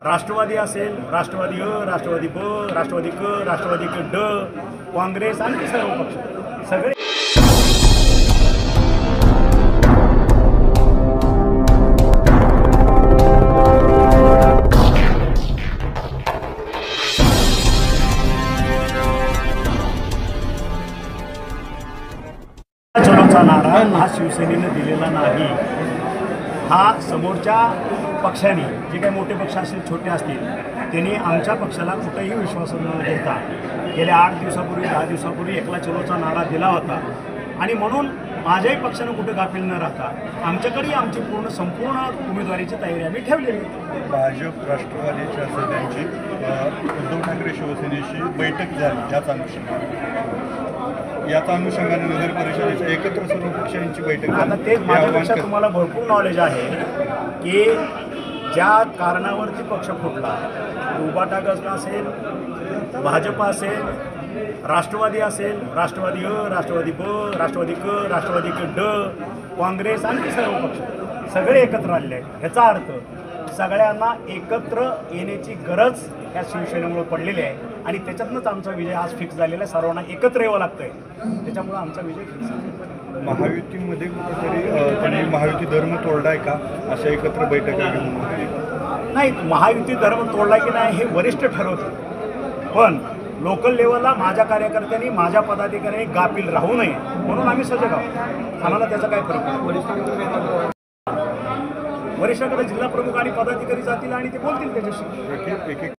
राष्ट्रवादी असेल, राष्ट्रवादी राष्ट्रवादी राष्ट्रवादी राष्ट्रवादी काँग्रेस आणि सर्व पक्ष सगळे चलोचा नारा हा शिवसेनेनं दिलेला नाही। हा समोरच्या पक्षाने जे काही मोठे पक्ष असतील छोटे असतील त्यांनी आमच्या पक्षाला कुठेही विश्वास न देता गेल्या 8 दिवसापूर्वी 10 दिवसापूर्वी एकला चलोचा नारा दिला होता आणि म्हणून माझ्याही पक्षानं कुठे गाफील न राहता आमच्याकडे आमची संपूर्ण उमेदवारीची तयारी आम्ही ठेवलेली। भाजप राष्ट्रवादीच्या सदस्यांची उद्धव ठाकरे शिवसेनेशी बैठक झाली, याच अनुषंगाने नगर परिषदेच्या एकत्र सर्व पक्षांची बैठक झाली। आता तेच माझ्यापेक्षा तुम्हाला भरपूर नॉलेज आहे की ज्या कारणावरती पक्ष फुटला, उभाटा गट असेल, भाजप असेल, राष्ट्रवादी असेल, राष्ट्रवादी राष्ट्रवादी राष्ट्रवादी राष्ट्रवादी काँग्रेस आणि सर्व पक्ष सगळे एकत्र आलेले आहेत। ह्याचा अर्थ सगळ्यांना एकत्र येण्याची गरज या शिवसेनेमुळे पडलेली आहे आणि त्याच्यातूनच आमचा विजय आज फिक्स झालेला आहे। सर्वांना एकत्र यावं लागतंय, त्याच्यामुळे आमचा विजय फिक्स आहे। महायुतीमध्ये कुठेतरी त्यांनी महायुती धर्म तोडलाय का, अशा एकत्र बैठका घेऊन? नाही, महायुती धर्म तोडला की नाही हे वरिष्ठ ठरवतात, पण लोकल लेवलला माझ्या कार्यकर्त्यांनी माझ्या पदाधिकाऱ्यांनी गाफील राहू नये म्हणून आम्ही सजग आहोत। आम्हाला त्याचा काय फरक पडतो? वरिष्ठाकडे जिल्हा प्रमुख आणि पदाधिकारी जातील आणि ते बोलतील त्याच्याशी।